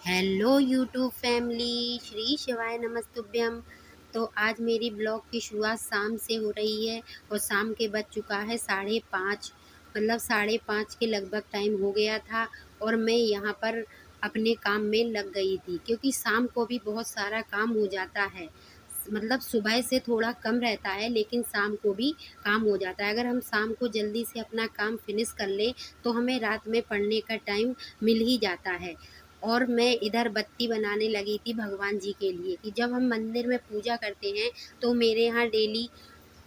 Hello YouTube family, Shri शिवाय नमस्तुभ्यम। तो आज मेरी ब्लॉग की शुरुआत शाम से हो रही है और शाम के बज चुका है 5:30। मतलब 5:30 के लगभग टाइम हो गया था और मैं यहाँ पर अपने काम में लग गई थी, क्योंकि शाम को भी बहुत सारा काम हो जाता है। मतलब सुबह से थोड़ा कम रहता है, लेकिन शाम को भी काम हो जाता है। अगर हम शाम को जल्दी से अपना काम फिनिश कर लें तो हमें रात में पढ़ने का टाइम मिल ही जाता है। और मैं इधर बत्ती बनाने लगी थी भगवान जी के लिए, कि जब हम मंदिर में पूजा करते हैं तो मेरे यहाँ डेली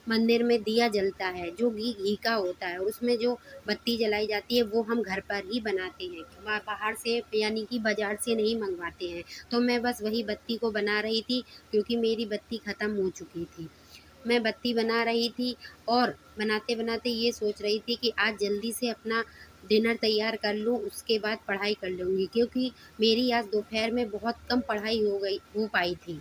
मंदिर में दिया जलता है, जो घी घी का होता है। उसमें जो बत्ती जलाई जाती है वो हम घर पर ही बनाते हैं, बाहर से यानी कि बाजार से नहीं मंगवाते हैं। तो मैं बस वही बत्ती को बना रही थी, क्योंकि मेरी बत्ती ख़त्म हो चुकी थी। मैं बत्ती बना रही थी और बनाते बनाते ये सोच रही थी कि आज जल्दी से अपना डिनर तैयार कर लूँ, उसके बाद पढ़ाई कर लूँगी, क्योंकि मेरी आज दोपहर में बहुत कम पढ़ाई हो पाई थी।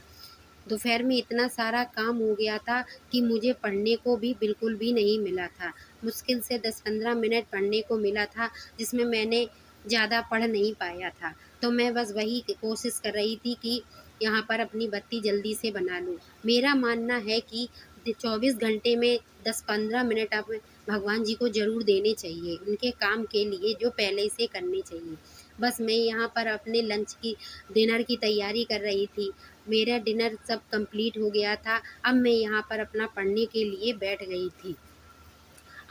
दोपहर में इतना सारा काम हो गया था कि मुझे पढ़ने को भी बिल्कुल भी नहीं मिला था। मुश्किल से 10-15 मिनट पढ़ने को मिला था, जिसमें मैंने ज़्यादा पढ़ नहीं पाया था। तो मैं बस वही कोशिश कर रही थी कि यहाँ पर अपनी बत्ती जल्दी से बना लूँ। मेरा मानना है कि 24 घंटे में 10-15 मिनट आप भगवान जी को ज़रूर देने चाहिए, उनके काम के लिए जो पहले से करने चाहिए। बस मैं यहाँ पर अपने डिनर की तैयारी कर रही थी। मेरा डिनर सब कंप्लीट हो गया था। अब मैं यहाँ पर अपना पढ़ने के लिए बैठ गई थी।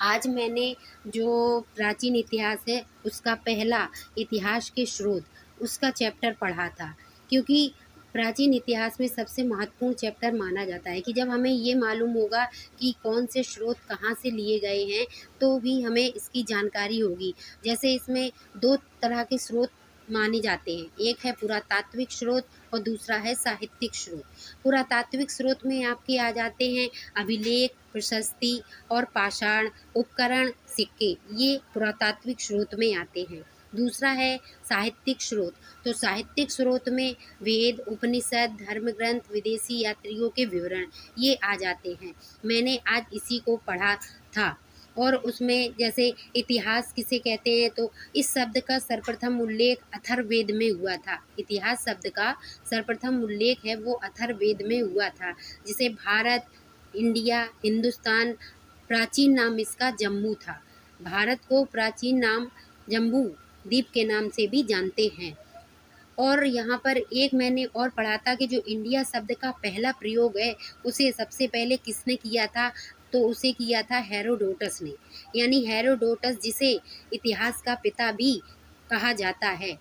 आज मैंने जो प्राचीन इतिहास है उसका पहला इतिहास के स्रोत उसका चैप्टर पढ़ा था, क्योंकि प्राचीन इतिहास में सबसे महत्वपूर्ण चैप्टर माना जाता है कि जब हमें ये मालूम होगा कि कौन से स्रोत कहाँ से लिए गए हैं, तो भी हमें इसकी जानकारी होगी। जैसे इसमें दो तरह के स्रोत माने जाते हैं, एक है पुरातात्विक स्रोत और दूसरा है साहित्यिक स्रोत। पुरातात्विक स्रोत में आपके आ जाते हैं अभिलेख, प्रशस्ति और पाषाण उपकरण, सिक्के, ये पुरातात्विक स्रोत में आते हैं। दूसरा है साहित्यिक स्रोत। तो साहित्यिक स्रोत में वेद, उपनिषद, धर्म ग्रंथ, विदेशी यात्रियों के विवरण, ये आ जाते हैं। मैंने आज इसी को पढ़ा था। और उसमें जैसे इतिहास किसे कहते हैं, तो इस शब्द का सर्वप्रथम उल्लेख अथर्ववेद में हुआ था। इतिहास शब्द का सर्वप्रथम उल्लेख है वो अथर्ववेद में हुआ था, जिसे भारत, इंडिया, हिंदुस्तान, प्राचीन नाम इसका जम्मू था। भारत को प्राचीन नाम जम्बू द्वीप के नाम से भी जानते हैं। और यहाँ पर एक मैंने और पढ़ा था कि जो इंडिया शब्द का पहला प्रयोग है उसे सबसे पहले किसने किया था, तो उसे किया था हेरोडोटस ने। यानी हेरोडोटस, जिसे इतिहास का पिता भी कहा जाता है।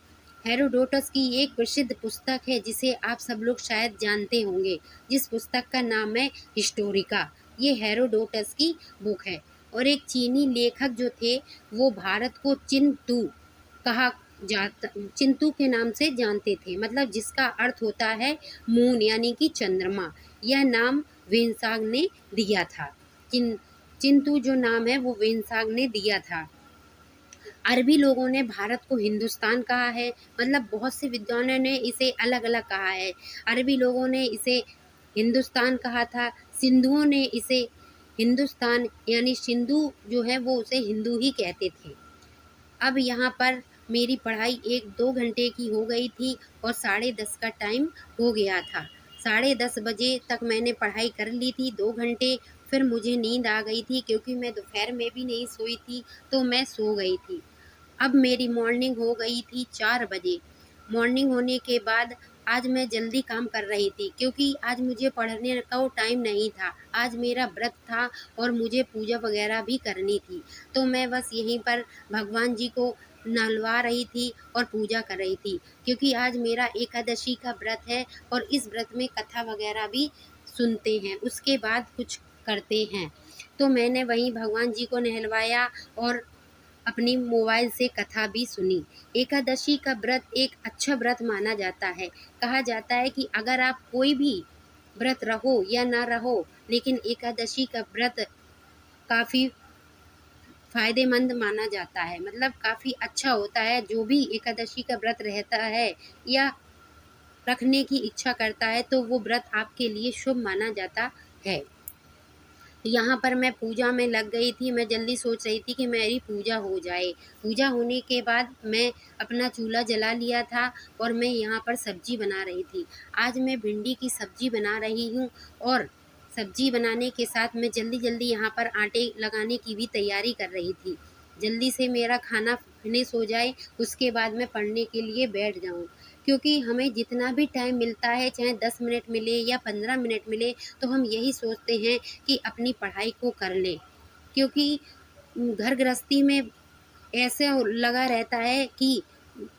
हेरोडोटस की एक प्रसिद्ध पुस्तक है जिसे आप सब लोग शायद जानते होंगे, जिस पुस्तक का नाम है हिस्टोरिका। ये हेरोडोटस की बुक है। और एक चीनी लेखक जो थे वो भारत को चिंतु कहा जाता चिंतु के नाम से जानते थे, मतलब जिसका अर्थ होता है मून यानी कि चंद्रमा। यह नाम वेनसाग ने दिया था। चिंतु जो नाम है वो वेनसाग ने दिया था। अरबी लोगों ने भारत को हिंदुस्तान कहा है, मतलब बहुत से विद्वानों ने इसे अलग अलग कहा है। अरबी लोगों ने इसे हिंदुस्तान कहा था, सिंधुओं ने इसे हिंदुस्तान यानी सिंधु जो है वो उसे हिंदू ही कहते थे। अब यहाँ पर मेरी पढ़ाई 1-2 घंटे की हो गई थी और 10:30 का टाइम हो गया था। 10:30 बजे तक मैंने पढ़ाई कर ली थी 2 घंटे। फिर मुझे नींद आ गई थी, क्योंकि मैं दोपहर में भी नहीं सोई थी, तो मैं सो गई थी। अब मेरी मॉर्निंग हो गई थी 4 बजे। मॉर्निंग होने के बाद आज मैं जल्दी काम कर रही थी, क्योंकि आज मुझे पढ़ने का टाइम नहीं था। आज मेरा व्रत था और मुझे पूजा वगैरह भी करनी थी। तो मैं बस यहीं पर भगवान जी को नहलवा रही थी और पूजा कर रही थी, क्योंकि आज मेरा एकादशी का व्रत है और इस व्रत में कथा वगैरह भी सुनते हैं, उसके बाद कुछ करते हैं। तो मैंने वहीं भगवान जी को नहलवाया और अपनी मोबाइल से कथा भी सुनी। एकादशी का व्रत एक अच्छा व्रत माना जाता है। कहा जाता है कि अगर आप कोई भी व्रत रहो या ना रहो, लेकिन एकादशी का व्रत काफ़ी फ़ायदेमंद माना जाता है, मतलब काफ़ी अच्छा होता है। जो भी एकादशी का व्रत रहता है या रखने की इच्छा करता है, तो वो व्रत आपके लिए शुभ माना जाता है। यहाँ पर मैं पूजा में लग गई थी। मैं जल्दी सोच रही थी कि मेरी पूजा हो जाए। पूजा होने के बाद मैं अपना चूल्हा जला लिया था और मैं यहाँ पर सब्जी बना रही थी। आज मैं भिंडी की सब्जी बना रही हूँ और सब्जी बनाने के साथ मैं जल्दी-जल्दी यहाँ पर आटे लगाने की भी तैयारी कर रही थी। जल्दी से मेरा खाना फिनिश हो जाए, उसके बाद मैं पढ़ने के लिए बैठ जाऊँ। क्योंकि हमें जितना भी टाइम मिलता है, चाहे 10 मिनट मिले या 15 मिनट मिले, तो हम यही सोचते हैं कि अपनी पढ़ाई को कर लें। क्योंकि घर गृहस्थी में ऐसे लगा रहता है कि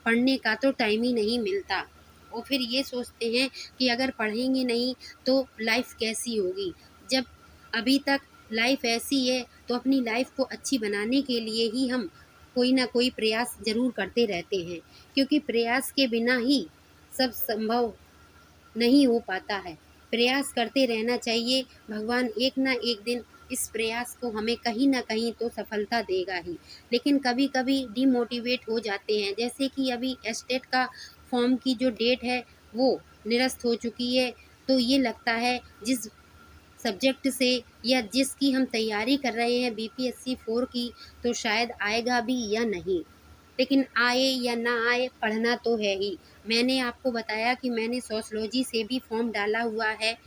पढ़ने का तो टाइम ही नहीं मिलता और फिर ये सोचते हैं कि अगर पढ़ेंगे नहीं तो लाइफ कैसी होगी। जब अभी तक लाइफ ऐसी है तो अपनी लाइफ को अच्छी बनाने के लिए ही हम कोई ना कोई प्रयास ज़रूर करते रहते हैं, क्योंकि प्रयास के बिना ही सब संभव नहीं हो पाता है। प्रयास करते रहना चाहिए, भगवान एक ना एक दिन इस प्रयास को हमें कहीं न कहीं तो सफलता देगा ही। लेकिन कभी-कभी डिमोटिवेट हो जाते हैं, जैसे कि अभी एस्टेट का फॉर्म की जो डेट है वो निरस्त हो चुकी है, तो ये लगता है जिस सब्जेक्ट से या जिसकी हम तैयारी कर रहे हैं बीपीएससी 4 की, तो शायद आएगा भी या नहीं। लेकिन आए या ना आए, पढ़ना तो है ही। मैंने आपको बताया कि मैंने सोशियोलॉजी से भी फॉर्म डाला हुआ है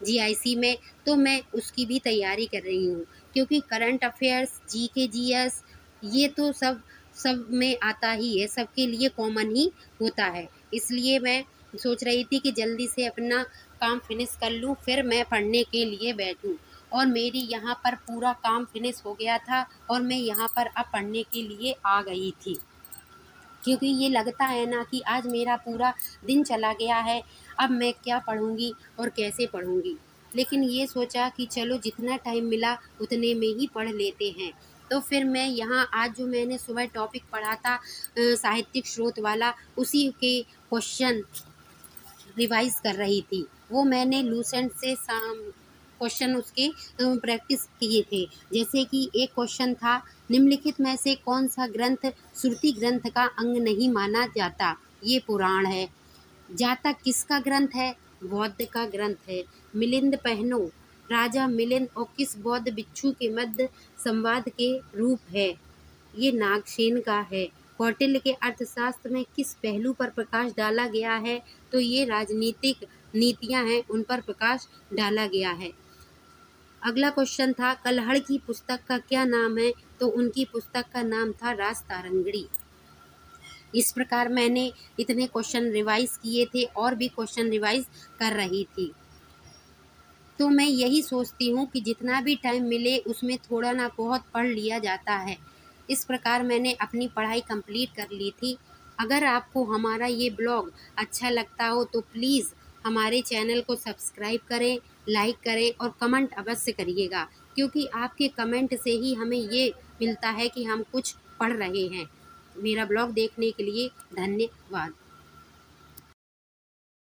जीआईसी में, तो मैं उसकी भी तैयारी कर रही हूँ। क्योंकि करंट अफेयर्स, जीके, जीएस ये तो सब में आता ही है, सबके लिए कॉमन ही होता है। इसलिए मैं सोच रही थी कि जल्दी से अपना काम फिनिश कर लूँ, फिर मैं पढ़ने के लिए बैठूँ। और मेरी यहाँ पर पूरा काम फिनिश हो गया था और मैं यहाँ पर अब पढ़ने के लिए आ गई थी। क्योंकि ये लगता है ना कि आज मेरा पूरा दिन चला गया है, अब मैं क्या पढ़ूँगी और कैसे पढ़ूँगी। लेकिन ये सोचा कि चलो जितना टाइम मिला उतने में ही पढ़ लेते हैं। तो फिर मैं यहाँ आज जो मैंने सुबह टॉपिक पढ़ा था साहित्यिक स्रोत वाला, उसी के क्वेश्चन रिवाइज़ कर रही थी। वो मैंने लूसेंट से क्वेश्चन उसके प्रैक्टिस किए थे। जैसे कि एक क्वेश्चन था, निम्नलिखित में से कौन सा ग्रंथ श्रुति ग्रंथ का अंग नहीं माना जाता? ये पुराण है। जातक किसका ग्रंथ है? बौद्ध का ग्रंथ है। मिलिंद पहनो राजा मिलिंद और किस बौद्ध भिक्षु के मध्य संवाद के रूप है? ये नागसेन का है। कौटिल्य के अर्थशास्त्र में किस पहलू पर प्रकाश डाला गया है? तो ये राजनीतिक नीतियाँ हैं, उन पर प्रकाश डाला गया है। अगला क्वेश्चन था, कल्हड़ की पुस्तक का क्या नाम है? तो उनकी पुस्तक का नाम था राजतारंगणी। इस प्रकार मैंने इतने क्वेश्चन रिवाइज किए थे और भी क्वेश्चन रिवाइज कर रही थी। तो मैं यही सोचती हूँ कि जितना भी टाइम मिले उसमें थोड़ा ना बहुत पढ़ लिया जाता है। इस प्रकार मैंने अपनी पढ़ाई कंप्लीट कर ली थी। अगर आपको हमारा ये ब्लॉग अच्छा लगता हो तो प्लीज़ हमारे चैनल को सब्सक्राइब करें, लाइक करें और कमेंट अवश्य करिएगा, क्योंकि आपके कमेंट से ही हमें ये मिलता है कि हम कुछ पढ़ रहे हैं। मेरा ब्लॉग देखने के लिए धन्यवाद।